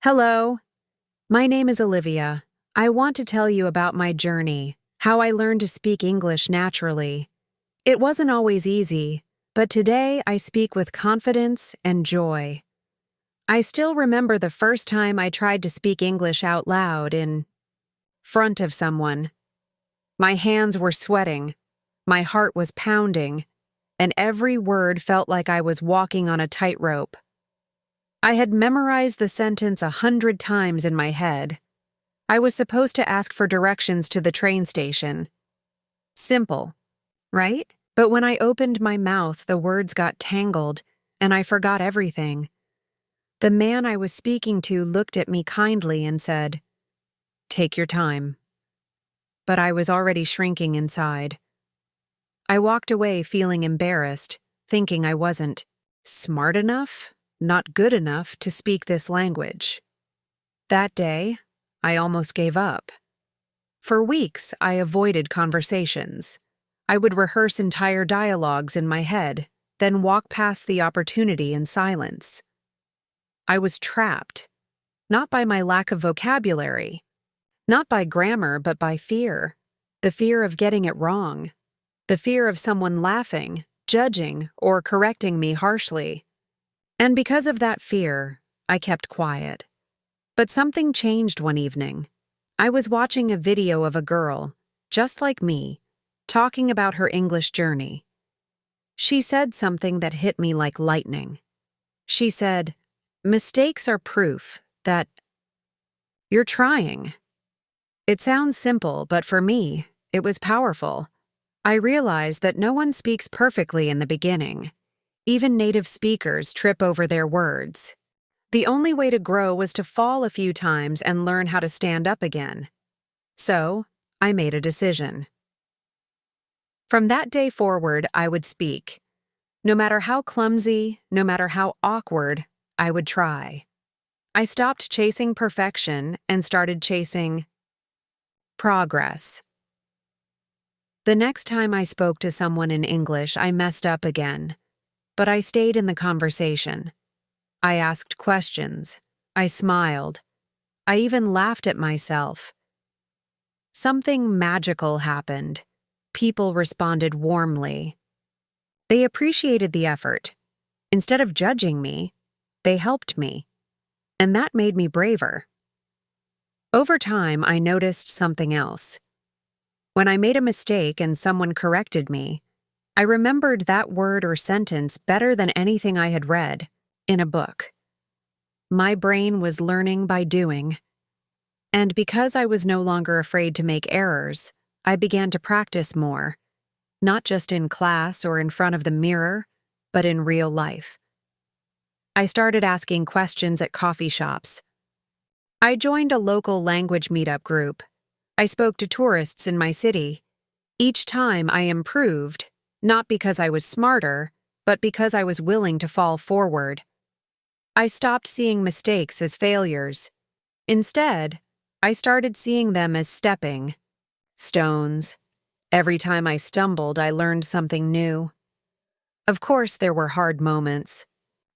Hello, my name is Olivia. I want to tell you about my journey, how I learned to speak English naturally. It wasn't always easy, but today I speak with confidence and joy. I still remember the first time I tried to speak English out loud in front of someone. My hands were sweating, my heart was pounding, and every word felt like I was walking on a tightrope. I had memorized the sentence 100 times in my head. I was supposed to ask for directions to the train station. Simple, right? But when I opened my mouth, the words got tangled, and I forgot everything. The man I was speaking to looked at me kindly and said, "Take your time." But I was already shrinking inside. I walked away feeling embarrassed, thinking I wasn't smart enough, not good enough to speak this language. That day, I almost gave up. For weeks, I avoided conversations. I would rehearse entire dialogues in my head, then walk past the opportunity in silence. I was trapped, not by my lack of vocabulary, not by grammar, but by fear. The fear of getting it wrong. The fear of someone laughing, judging, or correcting me harshly. And because of that fear, I kept quiet. But something changed one evening. I was watching a video of a girl, just like me, talking about her English journey. She said something that hit me like lightning. She said, "Mistakes are proof that you're trying." It sounds simple, but for me, it was powerful. I realized that no one speaks perfectly in the beginning. Even native speakers trip over their words. The only way to grow was to fall a few times and learn how to stand up again. So, I made a decision. From that day forward, I would speak. No matter how clumsy, no matter how awkward, I would try. I stopped chasing perfection and started chasing progress. The next time I spoke to someone in English, I messed up again. But I stayed in the conversation. I asked questions. I smiled. I even laughed at myself. Something magical happened. People responded warmly. They appreciated the effort. Instead of judging me, they helped me. And that made me braver. Over time, I noticed something else. When I made a mistake and someone corrected me, I remembered that word or sentence better than anything I had read in a book. My brain was learning by doing. And because I was no longer afraid to make errors, I began to practice more, not just in class or in front of the mirror, but in real life. I started asking questions at coffee shops. I joined a local language meetup group. I spoke to tourists in my city. Each time I improved, not because I was smarter, but because I was willing to fall forward. I stopped seeing mistakes as failures. Instead, I started seeing them as stepping stones. Every time I stumbled, I learned something new. Of course, there were hard moments.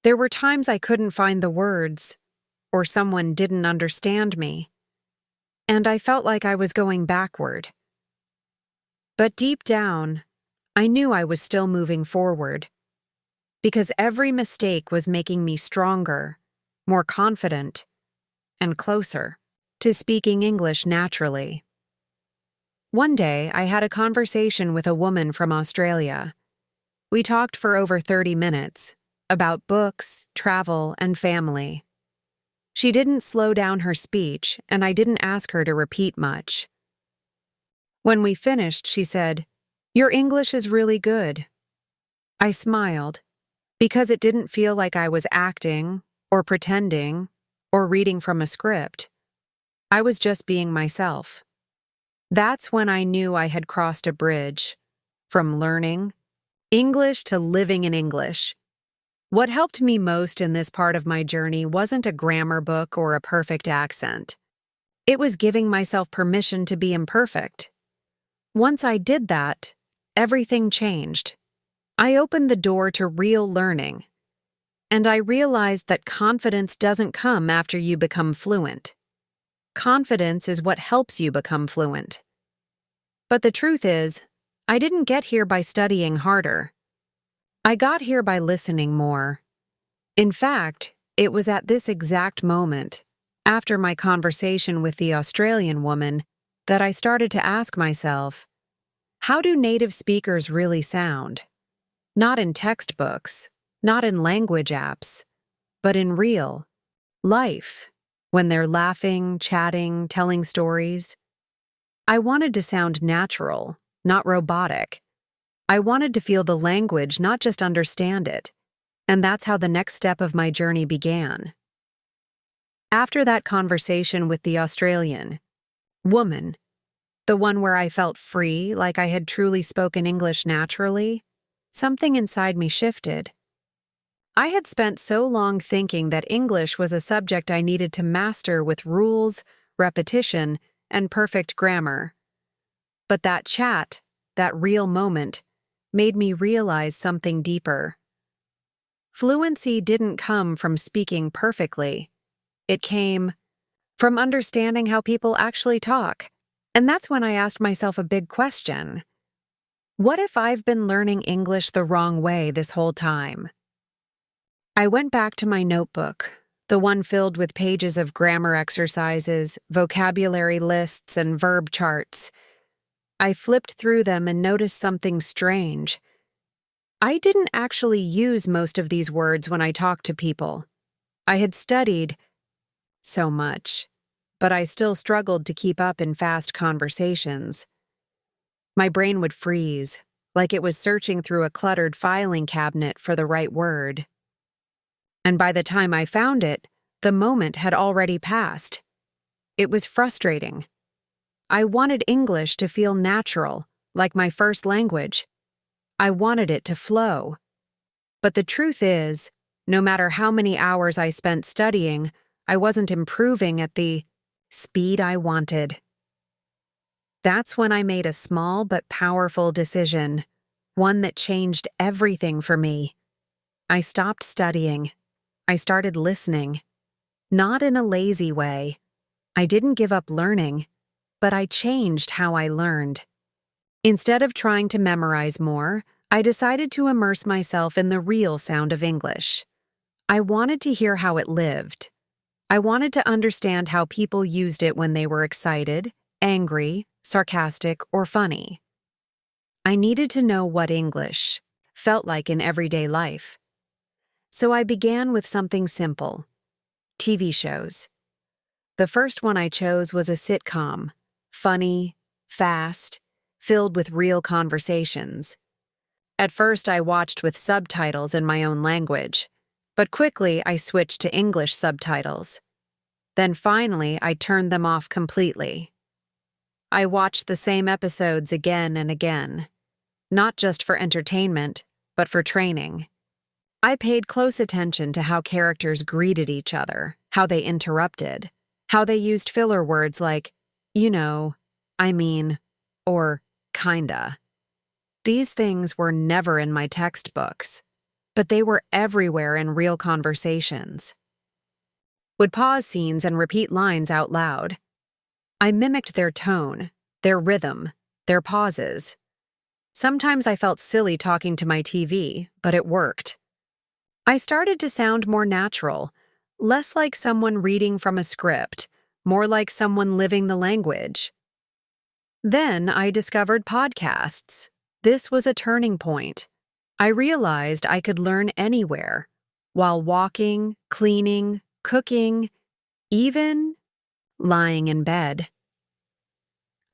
There were times I couldn't find the words, or someone didn't understand me. And I felt like I was going backward. But deep down, I knew I was still moving forward, because every mistake was making me stronger, more confident, and closer to speaking English naturally. One day, I had a conversation with a woman from Australia. We talked for over 30 minutes about books, travel, and family. She didn't slow down her speech, and I didn't ask her to repeat much. When we finished, she said, "Your English is really good." I smiled, because it didn't feel like I was acting, or pretending, or reading from a script. I was just being myself. That's when I knew I had crossed a bridge, from learning English to living in English. What helped me most in this part of my journey wasn't a grammar book or a perfect accent. It was giving myself permission to be imperfect. Once I did that, everything changed. I opened the door to real learning. And I realized that confidence doesn't come after you become fluent. Confidence is what helps you become fluent. But the truth is, I didn't get here by studying harder. I got here by listening more. In fact, it was at this exact moment, after my conversation with the Australian woman, that I started to ask myself, how do native speakers really sound? Not in textbooks, not in language apps, but in real life, when they're laughing, chatting, telling stories. I wanted to sound natural, not robotic. I wanted to feel the language, not just understand it. And that's how the next step of my journey began. After that conversation with the Australian woman, the one where I felt free, like I had truly spoken English naturally, something inside me shifted. I had spent so long thinking that English was a subject I needed to master with rules, repetition, and perfect grammar. But that chat, that real moment, made me realize something deeper. Fluency didn't come from speaking perfectly. It came from understanding how people actually talk. And that's when I asked myself a big question. What if I've been learning English the wrong way this whole time? I went back to my notebook, the one filled with pages of grammar exercises, vocabulary lists, and verb charts. I flipped through them and noticed something strange. I didn't actually use most of these words when I talked to people. I had studied so much, but I still struggled to keep up in fast conversations. My brain would freeze, like it was searching through a cluttered filing cabinet for the right word. And by the time I found it, the moment had already passed. It was frustrating. I wanted English to feel natural, like my first language. I wanted it to flow. But the truth is, no matter how many hours I spent studying, I wasn't improving at the speed I wanted. That's when I made a small but powerful decision, one that changed everything for me. I stopped studying. I started listening. Not in a lazy way. I didn't give up learning, but I changed how I learned. Instead of trying to memorize more, I decided to immerse myself in the real sound of English. I wanted to hear how it lived. I wanted to understand how people used it when they were excited, angry, sarcastic, or funny. I needed to know what English felt like in everyday life. So I began with something simple: TV shows. The first one I chose was a sitcom, funny, fast, filled with real conversations. At first, I watched with subtitles in my own language, but quickly I switched to English subtitles. Then finally, I turned them off completely. I watched the same episodes again and again, not just for entertainment, but for training. I paid close attention to how characters greeted each other, how they interrupted, how they used filler words like, you know, I mean, or kinda. These things were never in my textbooks, but they were everywhere in real conversations. Would pause scenes and repeat lines out loud. I mimicked their tone, their rhythm, their pauses. Sometimes I felt silly talking to my TV, but it worked. I started to sound more natural, less like someone reading from a script, more like someone living the language. Then I discovered podcasts. This was a turning point. I realized I could learn anywhere, while walking, cleaning, cooking, even lying in bed.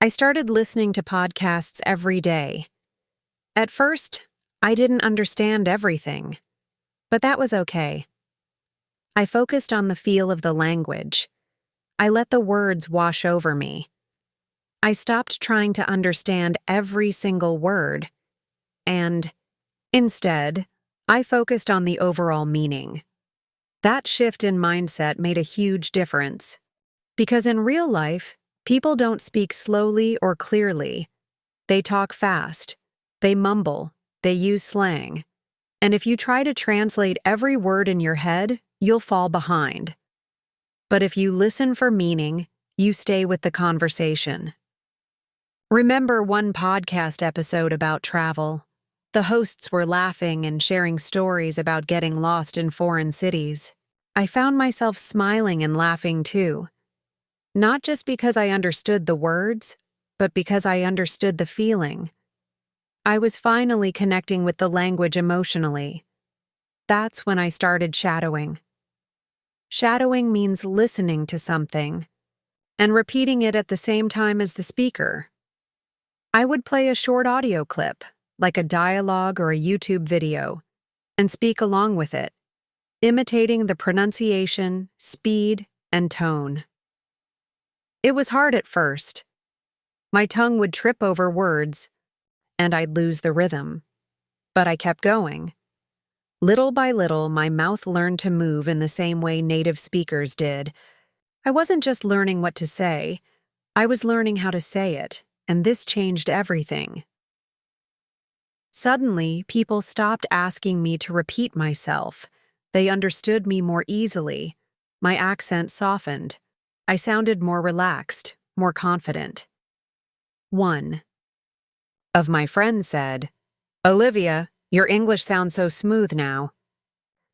I started listening to podcasts every day. At first, I didn't understand everything, but that was okay. I focused on the feel of the language. I let the words wash over me. I stopped trying to understand every single word, and instead, I focused on the overall meaning. That shift in mindset made a huge difference. Because in real life, people don't speak slowly or clearly. They talk fast. They mumble. They use slang. And if you try to translate every word in your head, you'll fall behind. But if you listen for meaning, you stay with the conversation. Remember one podcast episode about travel? The hosts were laughing and sharing stories about getting lost in foreign cities. I found myself smiling and laughing too. Not just because I understood the words, but because I understood the feeling. I was finally connecting with the language emotionally. That's when I started shadowing. Shadowing means listening to something and repeating it at the same time as the speaker. I would play a short audio clip, like a dialogue or a YouTube video, and speak along with it, imitating the pronunciation, speed, and tone. It was hard at first. My tongue would trip over words, and I'd lose the rhythm. But I kept going. Little by little, my mouth learned to move in the same way native speakers did. I wasn't just learning what to say, I was learning how to say it, and this changed everything. Suddenly, people stopped asking me to repeat myself. They understood me more easily. My accent softened. I sounded more relaxed, more confident. One of my friends said, "Olivia, your English sounds so smooth now."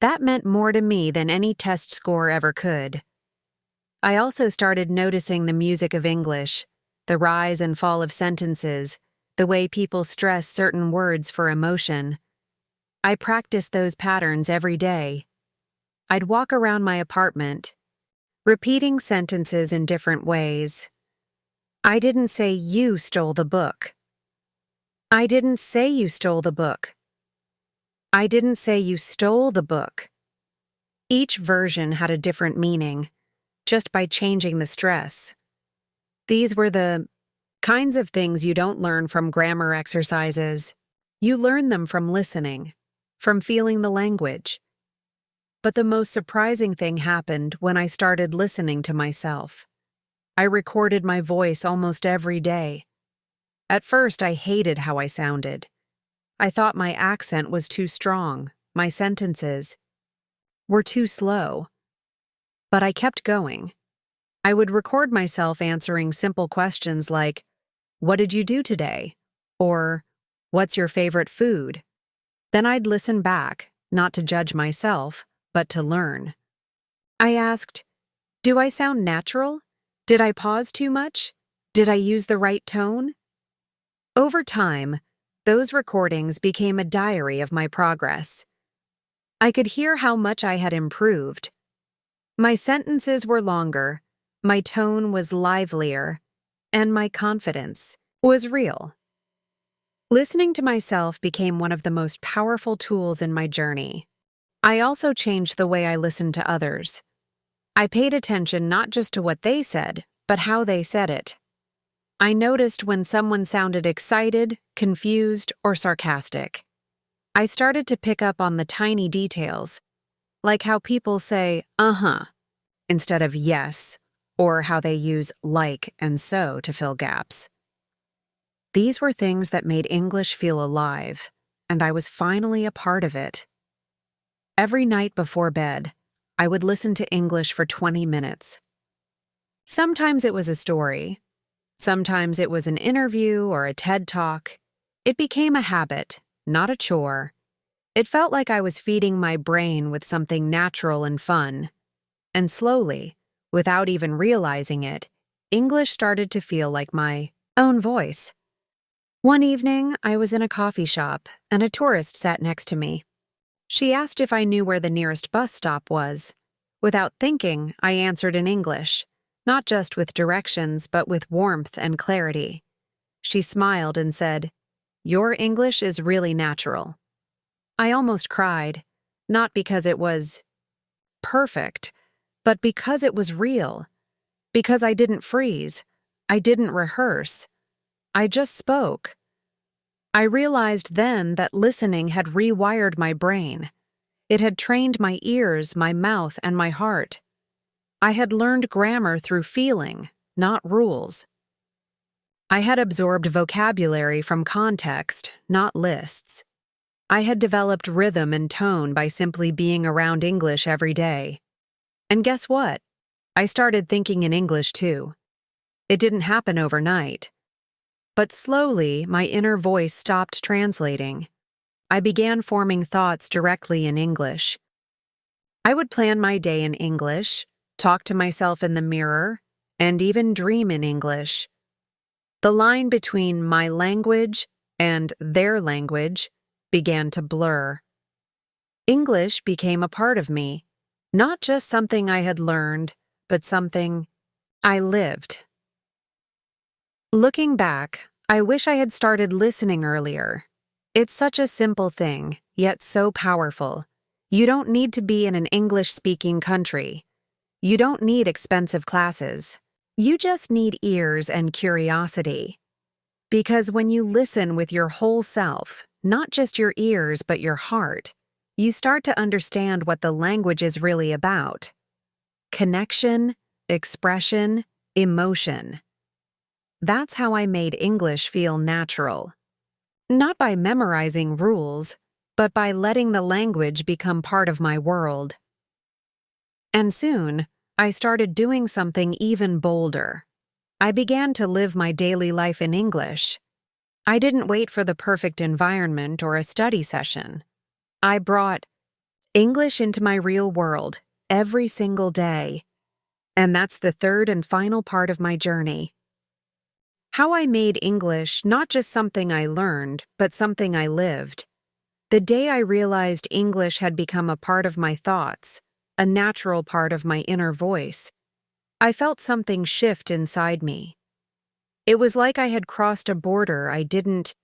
That meant more to me than any test score ever could. I also started noticing the music of English, the rise and fall of sentences, the way people stress certain words for emotion. I practiced those patterns every day. I'd walk around my apartment, repeating sentences in different ways. I didn't say you stole the book. I didn't say you stole the book. I didn't say you stole the book. Each version had a different meaning, just by changing the stress. These were the kinds of things you don't learn from grammar exercises. You learn them from listening, from feeling the language. But the most surprising thing happened when I started listening to myself. I recorded my voice almost every day. At first, I hated how I sounded. I thought my accent was too strong, my sentences were too slow. But I kept going. I would record myself answering simple questions like, "What did you do today?" Or, "What's your favorite food?" Then I'd listen back, not to judge myself, but to learn. I asked, "Do I sound natural? Did I pause too much? Did I use the right tone?" Over time, those recordings became a diary of my progress. I could hear how much I had improved. My sentences were longer, my tone was livelier, and my confidence was real. Listening to myself became one of the most powerful tools in my journey. I also changed the way I listened to others. I paid attention not just to what they said, but how they said it. I noticed when someone sounded excited, confused, or sarcastic. I started to pick up on the tiny details, like how people say, "uh-huh," instead of "yes," or how they use "like" and "so" to fill gaps. These were things that made English feel alive, and I was finally a part of it. Every night before bed, I would listen to English for 20 minutes. Sometimes it was a story. Sometimes it was an interview or a TED Talk. It became a habit, not a chore. It felt like I was feeding my brain with something natural and fun. And slowly, without even realizing it, English started to feel like my own voice. One evening, I was in a coffee shop, and a tourist sat next to me. She asked if I knew where the nearest bus stop was. Without thinking, I answered in English, not just with directions, but with warmth and clarity. She smiled and said, "Your English is really natural." I almost cried, not because it was perfect, but because it was real. Because I didn't freeze. I didn't rehearse. I just spoke. I realized then that listening had rewired my brain. It had trained my ears, my mouth, and my heart. I had learned grammar through feeling, not rules. I had absorbed vocabulary from context, not lists. I had developed rhythm and tone by simply being around English every day. And guess what? I started thinking in English too. It didn't happen overnight. But slowly, my inner voice stopped translating. I began forming thoughts directly in English. I would plan my day in English, talk to myself in the mirror, and even dream in English. The line between my language and their language began to blur. English became a part of me, not just something I had learned, but something I lived. Looking back, I wish I had started listening earlier. It's such a simple thing, yet so powerful. You don't need to be in an English-speaking country. You don't need expensive classes. You just need ears and curiosity. Because when you listen with your whole self, not just your ears but your heart, you start to understand what the language is really about. Connection, expression, emotion. That's how I made English feel natural. Not by memorizing rules, but by letting the language become part of my world. And soon, I started doing something even bolder. I began to live my daily life in English. I didn't wait for the perfect environment or a study session. I brought English into my real world every single day. And that's the third and final part of my journey. How I made English not just something I learned, but something I lived. The day I realized English had become a part of my thoughts, a natural part of my inner voice, I felt something shift inside me. It was like I had crossed a border I didn't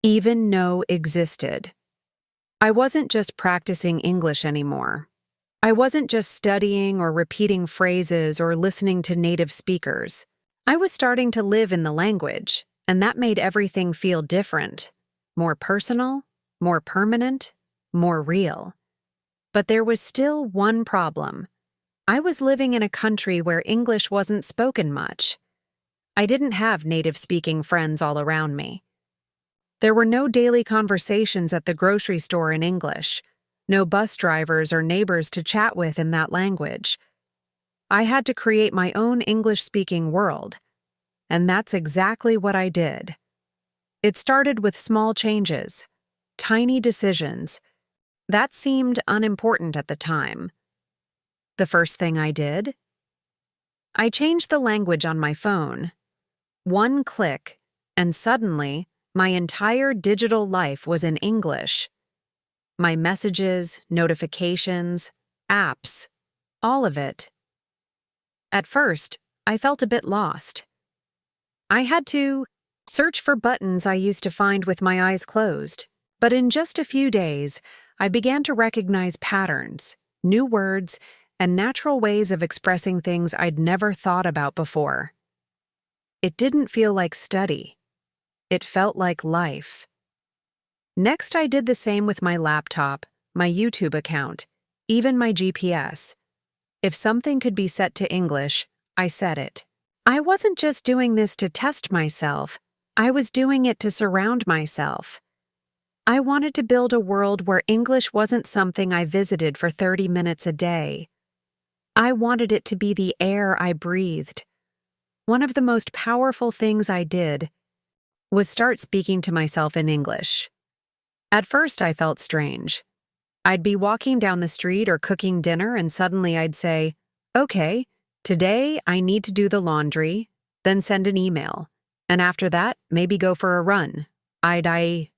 even know existed. I wasn't just practicing English anymore. I wasn't just studying or repeating phrases or listening to native speakers. I was starting to live in the language, and that made everything feel different, more personal, more permanent, more real. But there was still one problem. I was living in a country where English wasn't spoken much. I didn't have native-speaking friends all around me. There were no daily conversations at the grocery store in English, no bus drivers or neighbors to chat with in that language. I had to create my own English-speaking world, and that's exactly what I did. It started with small changes, tiny decisions. That seemed unimportant at the time. The first thing I did? I changed the language on my phone. One click, and suddenly, my entire digital life was in English. My messages, notifications, apps, all of it. At first, I felt a bit lost. I had to search for buttons I used to find with my eyes closed, but in just a few days, I began to recognize patterns, new words, and natural ways of expressing things I'd never thought about before. It didn't feel like study. It felt like life. Next, I did the same with my laptop, my YouTube account, even my GPS. If something could be set to English, I set it. I wasn't just doing this to test myself. I was doing it to surround myself. I wanted to build a world where English wasn't something I visited for 30 minutes a day. I wanted it to be the air I breathed. One of the most powerful things I did was start speaking to myself in English. At first, I felt strange. I'd be walking down the street or cooking dinner, and suddenly I'd say, "Okay, today I need to do the laundry," then send an email. And after that, maybe go for a run. I'd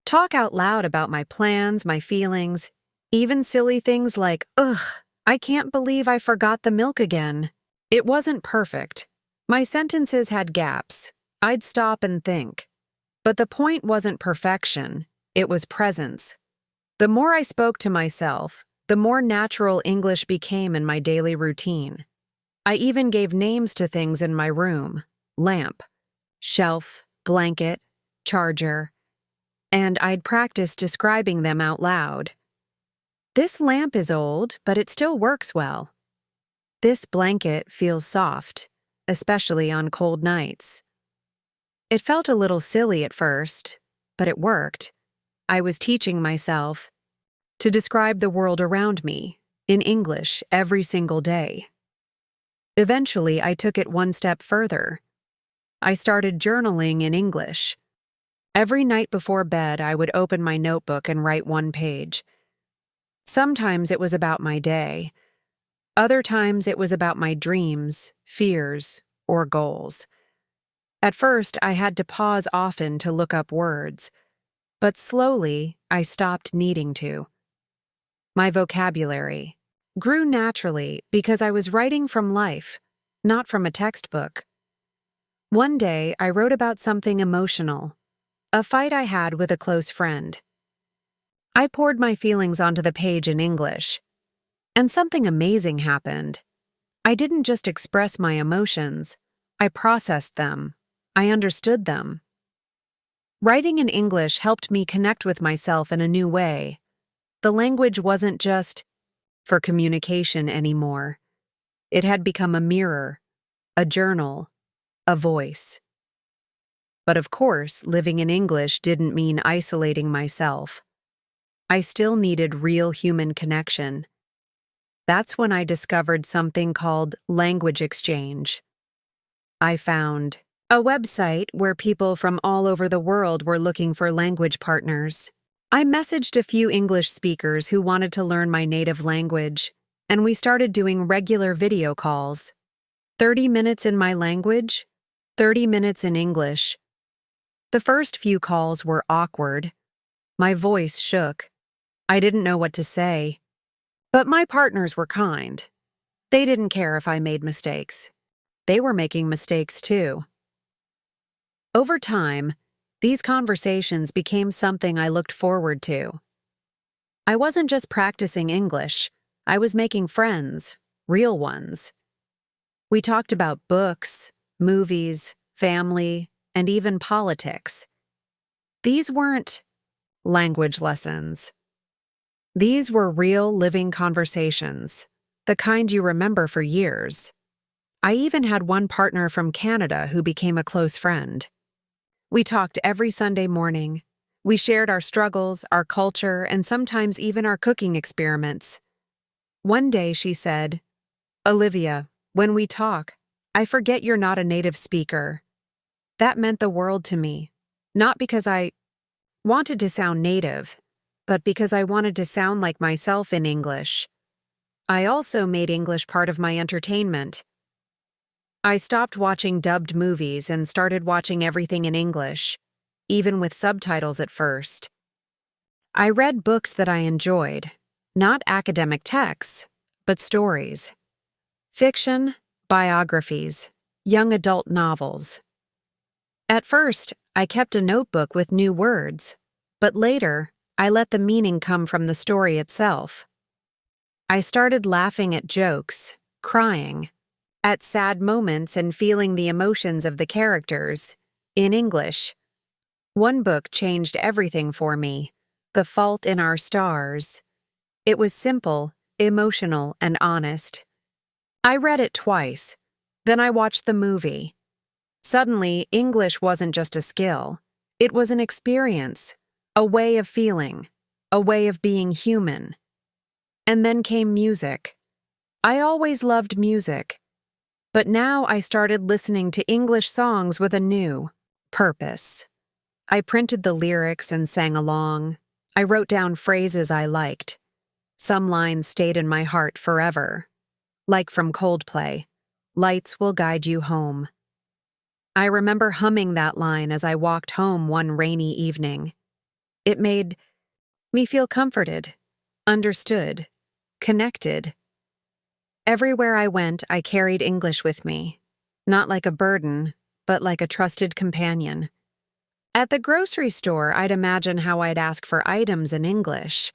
talk out loud about my plans, my feelings, even silly things like, "Ugh, I can't believe I forgot the milk again." It wasn't perfect. My sentences had gaps. I'd stop and think. But the point wasn't perfection. It was presence. The more I spoke to myself, the more natural English became in my daily routine. I even gave names to things in my room: lamp, shelf, blanket, charger, and I'd practice describing them out loud. This lamp is old, but it still works well. This blanket feels soft, especially on cold nights. It felt a little silly at first, but it worked. I was teaching myself to describe the world around me in English every single day. Eventually, I took it one step further. I started journaling in English. Every night before bed, I would open my notebook and write one page. Sometimes it was about my day. Other times it was about my dreams, fears, or goals. At first, I had to pause often to look up words, but slowly I stopped needing to. My vocabulary grew naturally because I was writing from life, not from a textbook. One day, I wrote about something emotional, a fight I had with a close friend. I poured my feelings onto the page in English, and something amazing happened. I didn't just express my emotions, I processed them. I understood them. Writing in English helped me connect with myself in a new way. The language wasn't just for communication anymore. It had become a mirror, a journal, a voice. But of course, living in English didn't mean isolating myself. I still needed real human connection. That's when I discovered something called language exchange. I found a website where people from all over the world were looking for language partners. I messaged a few English speakers who wanted to learn my native language, and we started doing regular video calls. 30 minutes in my language, 30 minutes in English. The first few calls were awkward. My voice shook. I didn't know what to say. But my partners were kind. They didn't care if I made mistakes. They were making mistakes too. Over time, these conversations became something I looked forward to. I wasn't just practicing English, I was making friends, real ones. We talked about books, movies, family, and even politics. These weren't language lessons. These were real living conversations, the kind you remember for years. I even had one partner from Canada who became a close friend. We talked every Sunday morning. We shared our struggles, our culture, and sometimes even our cooking experiments. One day she said, "Olivia, when we talk, I forget you're not a native speaker." That meant the world to me, not because I wanted to sound native, but because I wanted to sound like myself in English. I also made English part of my entertainment. I stopped watching dubbed movies and started watching everything in English, even with subtitles at first. I read books that I enjoyed, not academic texts, but stories. Fiction, biographies, young adult novels. At first, I kept a notebook with new words, but later, I let the meaning come from the story itself. I started laughing at jokes, crying, at sad moments and feeling the emotions of the characters, in English. One book changed everything for me, The Fault in Our Stars. It was simple, emotional, and honest. I read it twice, then I watched the movie. Suddenly, English wasn't just a skill. It was an experience, a way of feeling, a way of being human. And then came music. I always loved music. But now I started listening to English songs with a new purpose. I printed the lyrics and sang along. I wrote down phrases I liked. Some lines stayed in my heart forever. Like from Coldplay, "Lights will guide you home." I remember humming that line as I walked home one rainy evening. It made me feel comforted, understood, connected. Everywhere I went, I carried English with me, not like a burden, but like a trusted companion. At the grocery store, I'd imagine how I'd ask for items in English.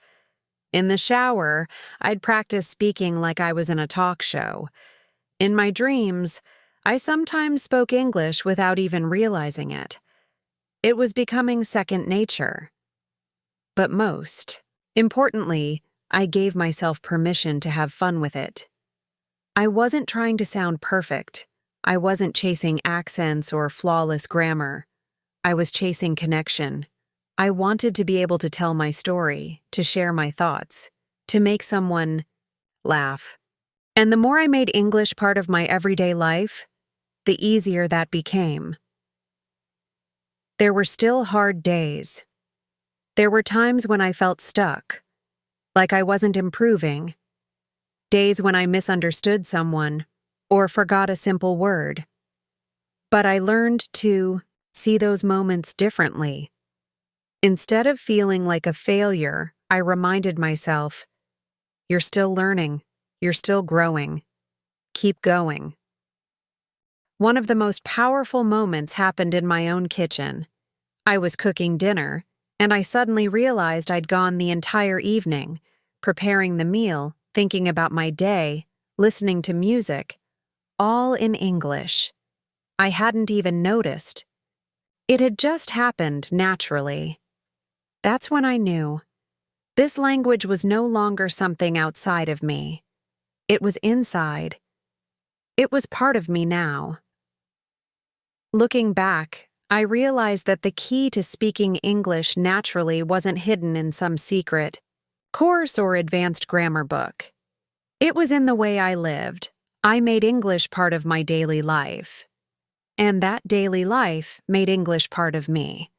In the shower, I'd practice speaking like I was in a talk show. In my dreams, I sometimes spoke English without even realizing it. It was becoming second nature. But most importantly, I gave myself permission to have fun with it. I wasn't trying to sound perfect. I wasn't chasing accents or flawless grammar. I was chasing connection. I wanted to be able to tell my story, to share my thoughts, to make someone laugh. And the more I made English part of my everyday life, the easier that became. There were still hard days. There were times when I felt stuck, like I wasn't improving. Days when I misunderstood someone or forgot a simple word. But I learned to see those moments differently. Instead of feeling like a failure, I reminded myself, you're still learning, you're still growing. Keep going. One of the most powerful moments happened in my own kitchen. I was cooking dinner, and I suddenly realized I'd gone the entire evening, preparing the meal, thinking about my day, listening to music, all in English. I hadn't even noticed. It had just happened naturally. That's when I knew. This language was no longer something outside of me. It was inside. It was part of me now. Looking back, I realized that the key to speaking English naturally wasn't hidden in some secret course or advanced grammar book. It was in the way I lived. I made English part of my daily life. And that daily life made English part of me.